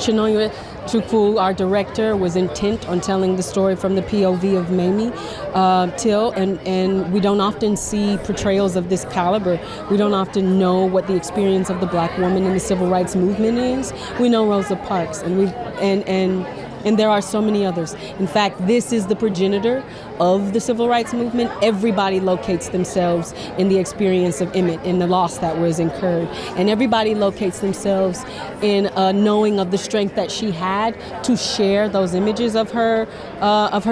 Chinoy Chukwu, our director, was intent on telling the story from the POV of Mamie Till, and we don't often see portrayals of this caliber. We don't often know what the experience of the Black woman in the civil rights movement is. We know Rosa Parks, and there are so many others. In fact, this is the progenitor of the civil rights movement. Everybody locates themselves in the experience of Emmett, in the loss that was incurred. And everybody locates themselves in a knowing of the strength that she had to share those images of her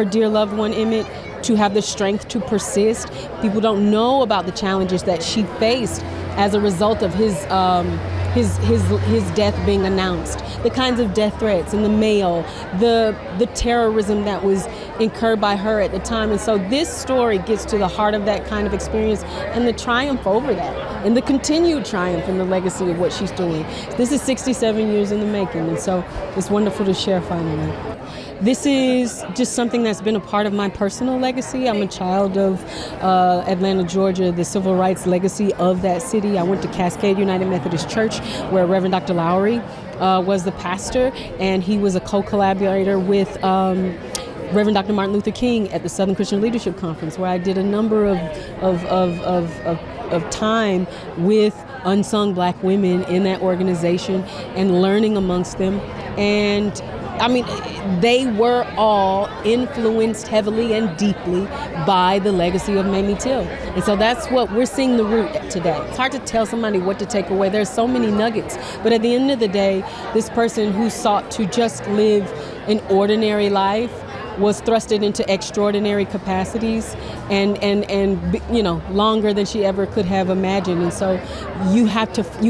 dear loved one, Emmett, to have the strength to persist. People don't know about the challenges that she faced as a result of his death being announced, the kinds of death threats in the mail, the terrorism that was incurred by her at the time. And so this story gets to the heart of that kind of experience and the triumph over that, and the continued triumph and the legacy of what she's doing. This is 67 years in the making, and so it's wonderful to share finally. This is just something that's been a part of my personal legacy. I'm a child of Atlanta, Georgia, the civil rights legacy of that city. I went to Cascade United Methodist Church, where Reverend Dr. Lowry was the pastor, and he was a co-collaborator with Reverend Dr. Martin Luther King at the Southern Christian Leadership Conference, where I did a number of time with unsung Black women in that organization and learning amongst them. And I mean, they were all influenced heavily and deeply by the legacy of Mamie Till. And so that's what we're seeing the root today. It's hard to tell somebody what to take away. There's so many nuggets. But at the end of the day, this person who sought to just live an ordinary life was thrusted into extraordinary capacities and you know, longer than she ever could have imagined. And so you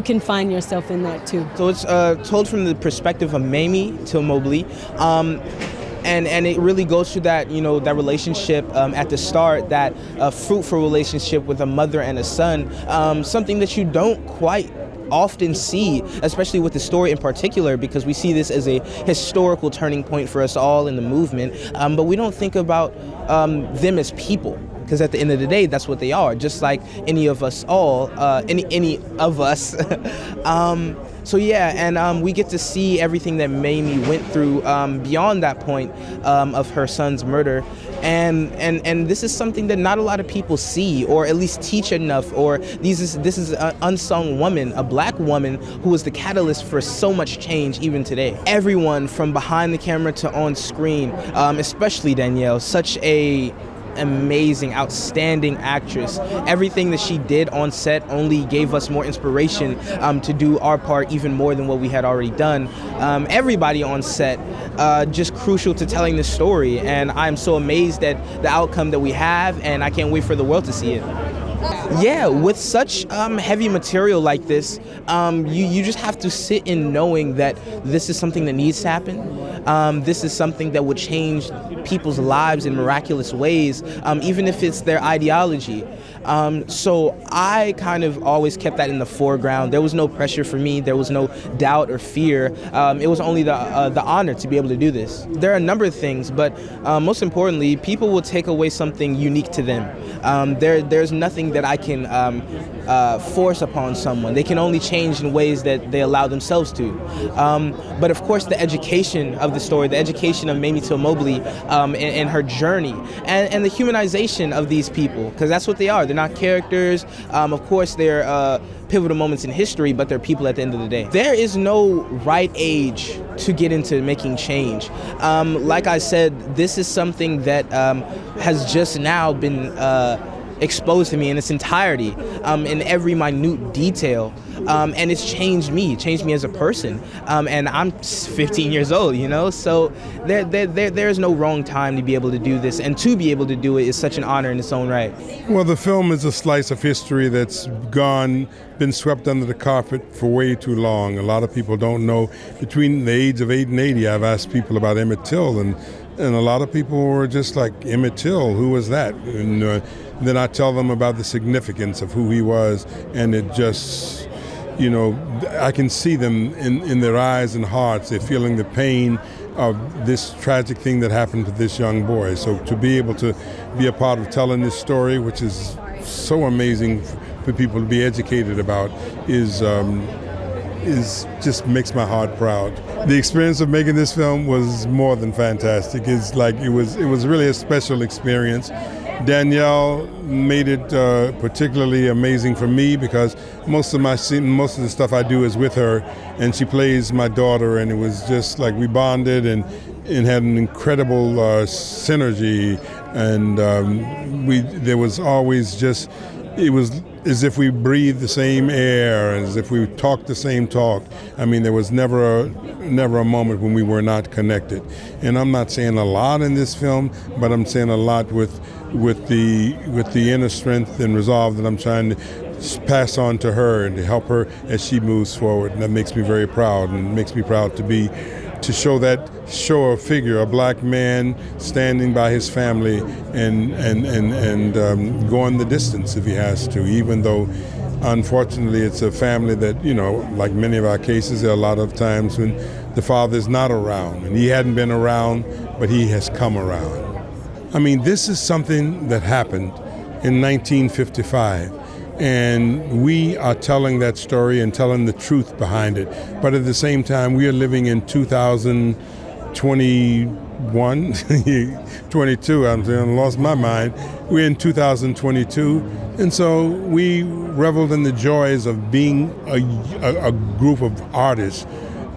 can find yourself in that too. So it's told from the perspective of Mamie Till Mobley. And it really goes to that, you know, that relationship at the start, that fruitful relationship with a mother and a son, something that you don't quite often see, especially with the story in particular, because we see this as a historical turning point for us all in the movement, but we don't think about them as people, because at the end of the day, that's what they are, just like any of us all, any of us. So yeah, and we get to see everything that Mamie went through beyond that point of her son's murder, and this is something that not a lot of people see, or at least teach enough. Or this is an unsung woman, a Black woman who was the catalyst for so much change even today. Everyone from behind the camera to on screen, especially Danielle, such a amazing, outstanding actress. Everything that she did on set only gave us more inspiration to do our part even more than what we had already done. Everybody on set just crucial to telling the story, and I'm so amazed at the outcome that we have, and I can't wait for the world to see it. Yeah, with such heavy material like this, you just have to sit in knowing that this is something that needs to happen. This is something that would change people's lives in miraculous ways, even if it's their ideology. So I kind of always kept that in the foreground. There was no pressure for me. There was no doubt or fear. It was only the honor to be able to do this. There are a number of things, but most importantly, people will take away something unique to them. There's nothing that I can force upon someone. They can only change in ways that they allow themselves to. But of course, the education of the story, the education of Mamie Till Mobley and her journey, and the humanization of these people, because that's what they are. They're not characters. Of course, they're pivotal moments in history, but they're people at the end of the day. There is no right age to get into making change. Like I said, this is something that has just now been exposed to me in its entirety, in every minute detail, and it's changed me as a person, and I'm 15 years old, you know, so there's no wrong time to be able to do this, and to be able to do it is such an honor in its own right. Well, the film is a slice of history that's been swept under the carpet for way too long. A lot of people don't know. Between the age of 8 and 80, I've asked people about Emmett Till, and a lot of people were just like, Emmett Till, who was that? And then I tell them about the significance of who he was, and it just, you know, I can see them in their eyes and hearts. They're feeling the pain of this tragic thing that happened to this young boy. So to be able to be a part of telling this story, which is so amazing for people to be educated about, is is just makes my heart proud. The experience of making this film was more than fantastic. It's like it was really a special experience. Danielle made it particularly amazing for me because most of the stuff I do is with her, and she plays my daughter, and it was just like we bonded and had an incredible synergy, and there was always just, it was as if we breathed the same air, as if we talked the same talk. I mean, there was never a moment when we were not connected. And I'm not saying a lot in this film, but I'm saying a lot with the inner strength and resolve that I'm trying to pass on to her and to help her as she moves forward. And that makes me very proud, and it makes me proud to show a figure, a black man standing by his family and going the distance if he has to, even though unfortunately it's a family that, you know, like many of our cases, there are a lot of times when the father's not around, and he hadn't been around, but he has come around. I mean, this is something that happened in 1955. And we are telling that story and telling the truth behind it. But at the same time, we are living in 2021, 22, I lost my mind. We're in 2022. And so we reveled in the joys of being a group of artists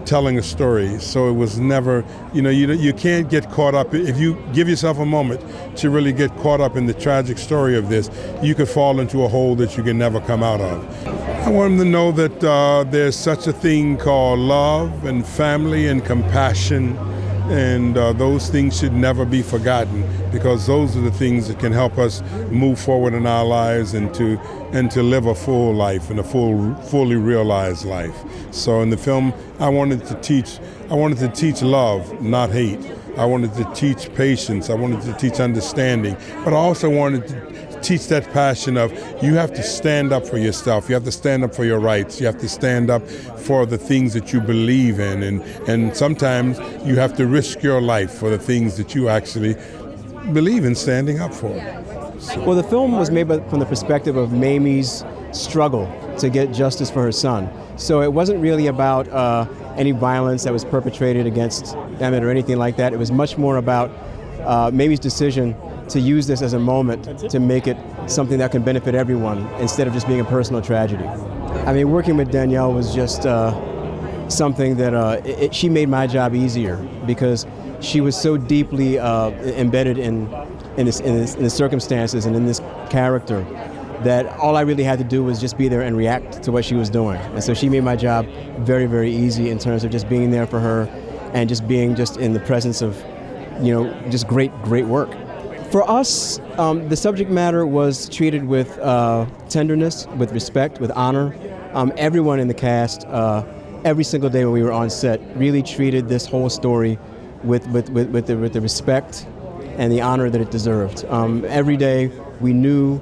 telling a story. So it was never, you can't get caught up. If you give yourself a moment to really get caught up in the tragic story of this, you could fall into a hole that you can never come out of. I want them to know that there's such a thing called love and family and compassion, and those things should never be forgotten, because those are the things that can help us move forward in our lives and to live a full life and a fully realized life. So in the film, I wanted to teach love, not hate. I wanted to teach patience. I wanted to teach understanding, but I also wanted to teach that passion of you have to stand up for yourself. You have to stand up for your rights. You have to stand up for the things that you believe in, and sometimes you have to risk your life for the things that you actually believe in standing up for. Well, the film was made from the perspective of Mamie's struggle to get justice for her son. So it wasn't really about any violence that was perpetrated against Emmett or anything like that. It was much more about Mamie's decision to use this as a moment to make it something that can benefit everyone instead of just being a personal tragedy. I mean, working with Danielle was just something that she made my job easier, because she was so deeply embedded in the circumstances and in this character that all I really had to do was just be there and react to what she was doing. And so she made my job very, very easy in terms of just being there for her and just being just in the presence of, just great work. For us, the subject matter was treated with tenderness, with respect, with honor. Everyone in the cast, every single day when we were on set, really treated this whole story with the respect and the honor that it deserved. Every day we knew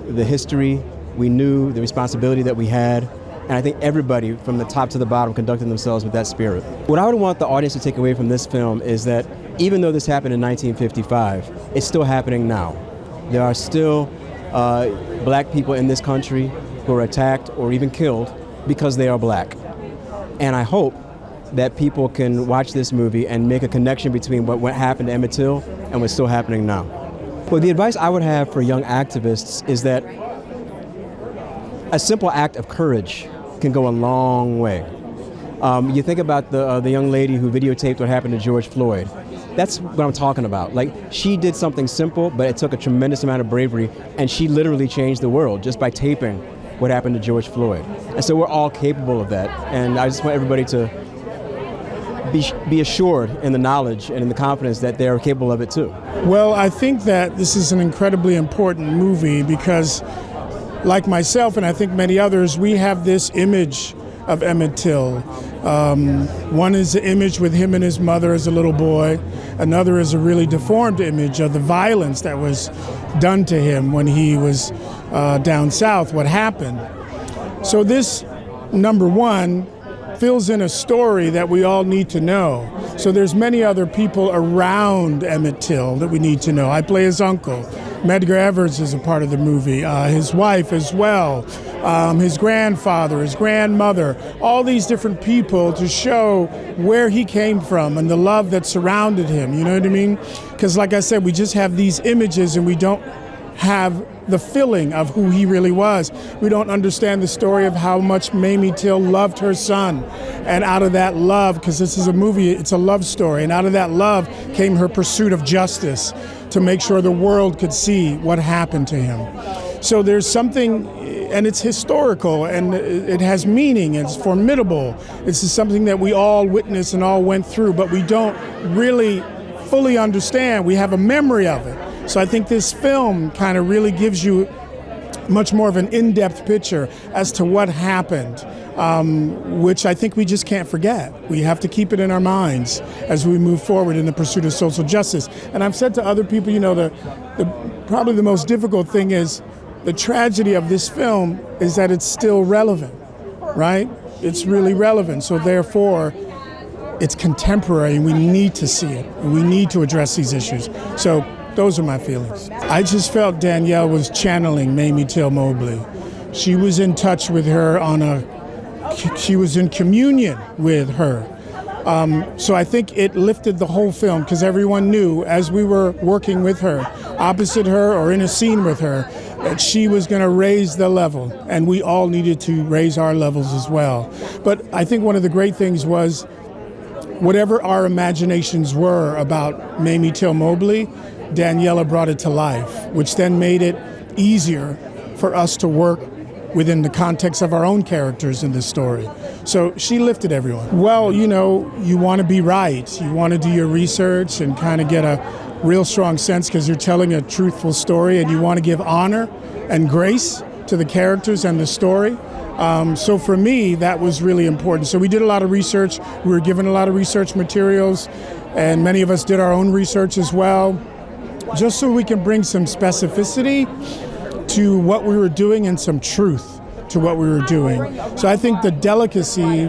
the history, we knew the responsibility that we had, and I think everybody from the top to the bottom conducted themselves with that spirit. What I would want the audience to take away from this film is that even though this happened in 1955, it's still happening now. There are still black people in this country who are attacked or even killed because they are black. And I hope that people can watch this movie and make a connection between what happened to Emmett Till and what's still happening now. Well, the advice I would have for young activists is that a simple act of courage can go a long way. You think about the young lady who videotaped what happened to George Floyd. That's what I'm talking about. Like, she did something simple, but it took a tremendous amount of bravery, and she literally changed the world just by taping what happened to George Floyd. And so we're all capable of that, and I just want everybody to be assured in the knowledge and in the confidence that they're capable of it too. Well, I think that this is an incredibly important movie because, like myself and I think many others, we have this image of Emmett Till. One is the image with him and his mother as a little boy. Another is a really deformed image of the violence that was done to him when he was down south, what happened. So this, number one, fills in a story that we all need to know. So there's many other people around Emmett Till that we need to know. I play his uncle. Medgar Evers is a part of the movie, his wife as well, his grandfather, his grandmother, all these different people to show where he came from and the love that surrounded him, you know what I mean? Because like I said, we just have these images and we don't have the feeling of who he really was. We don't understand the story of how much Mamie Till loved her son. And out of that love, because this is a movie, it's a love story, and out of that love came her pursuit of justice to make sure the world could see what happened to him. So there's something, and it's historical, and it has meaning, it's formidable. This is something that we all witnessed and all went through, but we don't really fully understand. We have a memory of it. So I think this film kind of really gives you much more of an in-depth picture as to what happened, which I think we just can't forget. We have to keep it in our minds as we move forward in the pursuit of social justice. And I've said to other people, you know, probably the most difficult thing is the tragedy of this film is that it's still relevant, right? It's really relevant. So therefore, it's contemporary and we need to see it and we need to address these issues. So those are my feelings. I just felt Danielle was channeling Mamie Till Mobley. She was in touch with her she was in communion with her. So I think it lifted the whole film because everyone knew as we were working with her, opposite her or in a scene with her, that she was going to raise the level and we all needed to raise our levels as well. But I think one of the great things was whatever our imaginations were about Mamie Till Mobley, Daniela brought it to life, which then made it easier for us to work within the context of our own characters in this story. So she lifted everyone. Well, you know, you want to be right. You want to do your research and kind of get a real strong sense because you're telling a truthful story and you want to give honor and grace to the characters and the story. So for me, that was really important. So we did a lot of research. We were given a lot of research materials, and many of us did our own research as well, just so we can bring some specificity to what we were doing and some truth to what we were doing. So I think the delicacy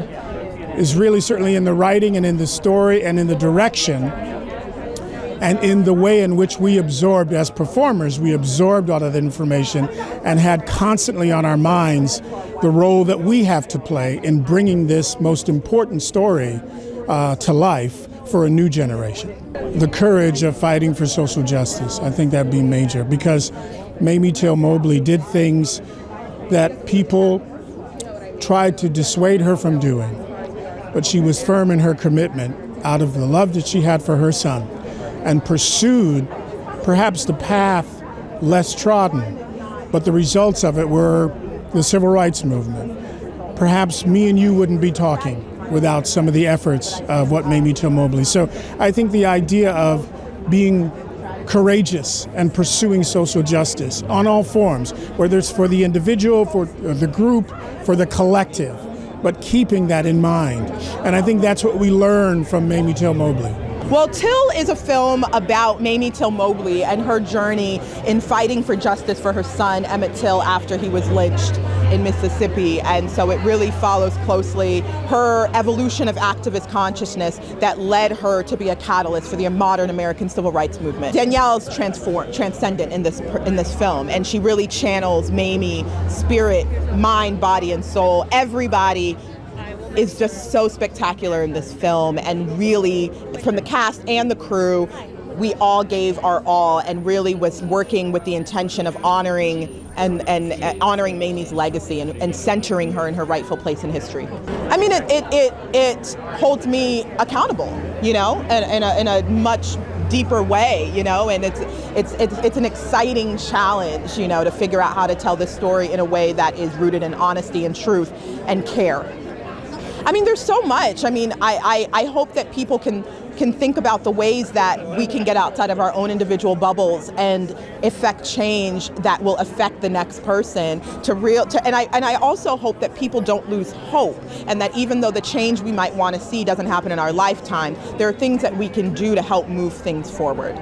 is really certainly in the writing and in the story and in the direction and in the way in which we absorbed as performers. We absorbed all of that information and had constantly on our minds the role that we have to play in bringing this most important story to life for a new generation. The courage of fighting for social justice, I think that'd be major because Mamie Till Mobley did things that people tried to dissuade her from doing, but she was firm in her commitment out of the love that she had for her son and pursued perhaps the path less trodden, but the results of it were the civil rights movement. Perhaps me and you wouldn't be talking without some of the efforts of what Mamie Till Mobley. So I think the idea of being courageous and pursuing social justice on all forms, whether it's for the individual, for the group, for the collective, but keeping that in mind. And I think that's what we learn from Mamie Till Mobley. Well, Till is a film about Mamie Till Mobley and her journey in fighting for justice for her son, Emmett Till, after he was lynched in Mississippi. And so it really follows closely her evolution of activist consciousness that led her to be a catalyst for the modern American civil rights movement. Danielle's transcendent in this film, and she really channels Mamie, spirit, mind, body, and soul. Everybody is just so spectacular in this film, and really, from the cast and the crew, we all gave our all and really was working with the intention of honoring and honoring Mamie's legacy and centering her in her rightful place in history. I mean, it holds me accountable, you know, in a much deeper way, you know, and it's an exciting challenge, you know, to figure out how to tell this story in a way that is rooted in honesty and truth and care. I mean, there's so much. I mean, I hope that people can think about the ways that we can get outside of our own individual bubbles and effect change that will affect the next person and I also hope that people don't lose hope, and that even though the change we might want to see doesn't happen in our lifetime, there are things that we can do to help move things forward.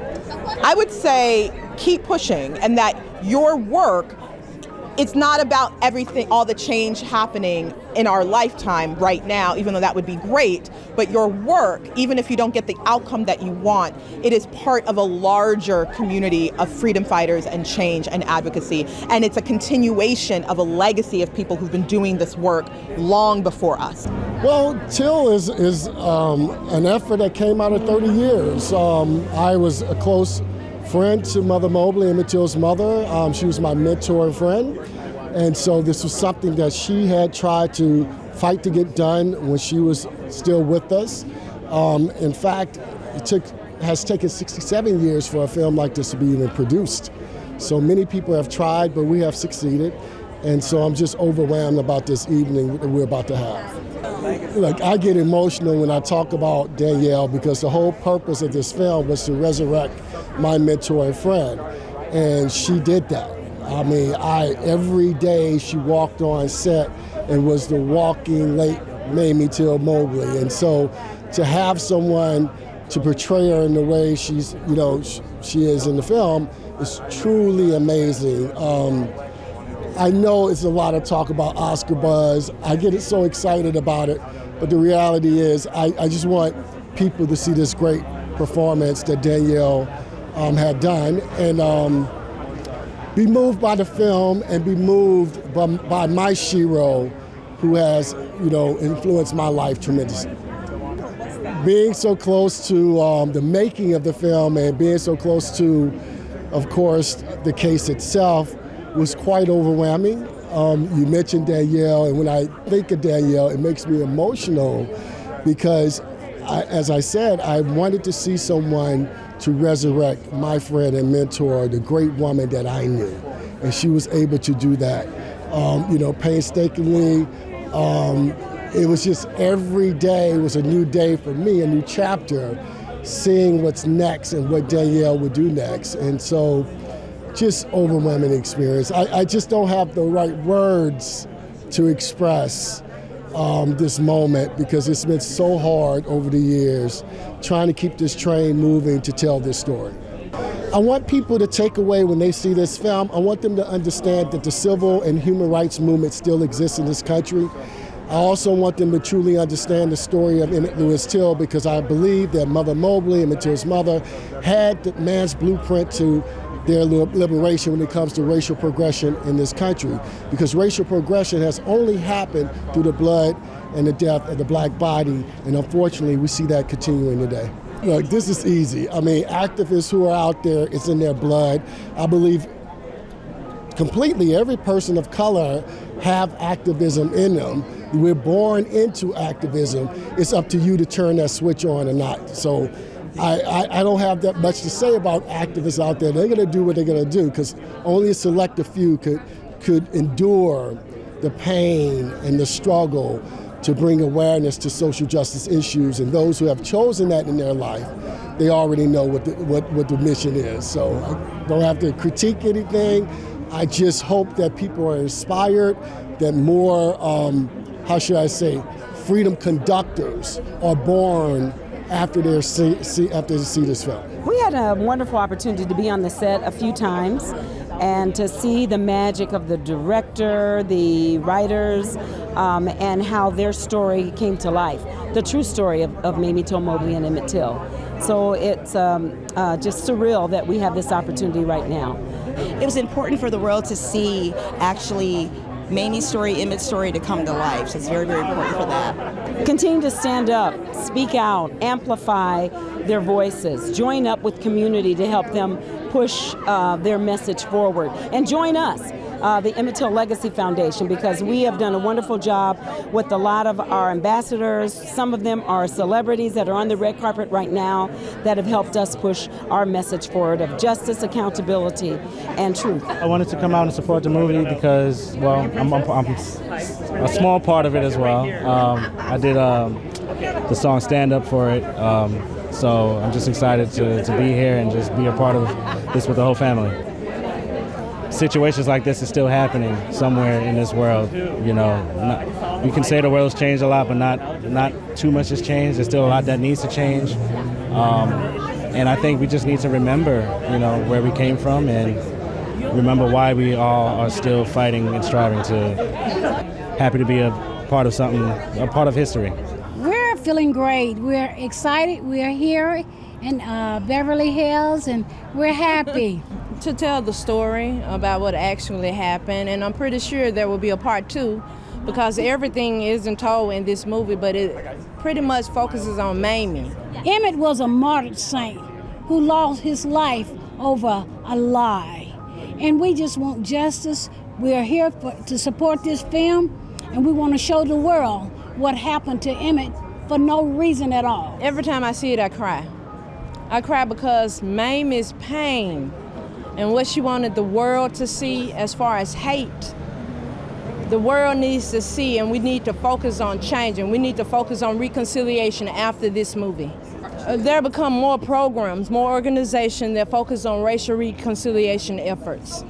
I would say keep pushing, and that your work it's not about everything, all the change happening in our lifetime right now, even though that would be great, but your work, even if you don't get the outcome that you want, it is part of a larger community of freedom fighters and change and advocacy. And it's a continuation of a legacy of people who've been doing this work long before us. Well, Till is an effort that came out of 30 years. I was a close friend to Mother Mobley, Mamie Till's mother. She was my mentor and friend. And so this was something that she had tried to fight to get done when she was still with us. In fact, has taken 67 years for a film like this to be even produced. So many people have tried, but we have succeeded. And so I'm just overwhelmed about this evening that we're about to have. Like, I get emotional when I talk about Danielle because the whole purpose of this film was to resurrect my mentor and friend. And she did that. I mean, every day she walked on set and was the walking late Mamie Till Mobley. And so to have someone to portray her in the way she is in the film is truly amazing. I know it's a lot of talk about Oscar buzz. I get so excited about it, but the reality is I just want people to see this great performance that Danielle had done and be moved by the film and be moved by my Shiro, who has influenced my life tremendously. Being so close to the making of the film and being so close to, of course, the case itself was quite overwhelming. You mentioned Danielle, and when I think of Danielle, it makes me emotional because, as I said, I wanted to see someone to resurrect my friend and mentor, the great woman that I knew. And she was able to do that, painstakingly. It was just every day was a new day for me, a new chapter, seeing what's next and what Danielle would do next. And so, just overwhelming experience. I just don't have the right words to express this moment because it's been so hard over the years trying to keep this train moving to tell this story. I want people to take away when they see this film, I want them to understand that the civil and human rights movement still exists in this country. I also want them to truly understand the story of Emmett Lewis Till because I believe that Mother Mobley, Emmett Till's mother, had the man's blueprint to their liberation when it comes to racial progression in this country. Because racial progression has only happened through the blood and the death of the black body, and unfortunately we see that continuing today. Look, this is easy. I mean, activists who are out there, it's in their blood. I believe completely every person of color have activism in them. We're born into activism. It's up to you to turn that switch on or not. So I don't have that much to say about activists out there. They're going to do what they're going to do because only a select few could endure the pain and the struggle to bring awareness to social justice issues. And those who have chosen that in their life, they already know what the mission is. So I don't have to critique anything. I just hope that people are inspired, that more, freedom conductors are born after they see this film. We had a wonderful opportunity to be on the set a few times and to see the magic of the director, the writers, and how their story came to life. The true story of Mamie Till Mobley and Emmett Till. So it's just surreal that we have this opportunity right now. It was important for the world to see actually Mamie's story, Emmett's story to come to life. So it's very, very important for that. Continue to stand up, speak out, amplify their voices, join up with community to help them push their message forward. And join us, the Emmett Till Legacy Foundation, because we have done a wonderful job with a lot of our ambassadors. Some of them are celebrities that are on the red carpet right now that have helped us push our message forward of justice, accountability, and truth. I wanted to come out and support the movie because, well, I'm a small part of it as well. I did the song Stand Up for it. So I'm just excited to be here and just be a part of this with the whole family. Situations like this is still happening somewhere in this world. You can say the world's changed a lot, but not too much has changed. There's still a lot that needs to change. And I think we just need to remember, where we came from and remember why we all are still fighting and striving happy to be a part of something, a part of history. We're feeling great. We're excited. We're here in Beverly Hills, and we're happy. To tell the story about what actually happened, and I'm pretty sure there will be a part 2, because everything isn't told in this movie, but it pretty much focuses on Mamie. Emmett was a martyred saint who lost his life over a lie. And we just want justice. We are here to support this film, and we want to show the world what happened to Emmett for no reason at all. Every time I see it, I cry. I cry because Mamie's pain and what she wanted the world to see as far as hate, the world needs to see, and we need to focus on change, and we need to focus on reconciliation after this movie. There become more programs, more organizations that focus on racial reconciliation efforts.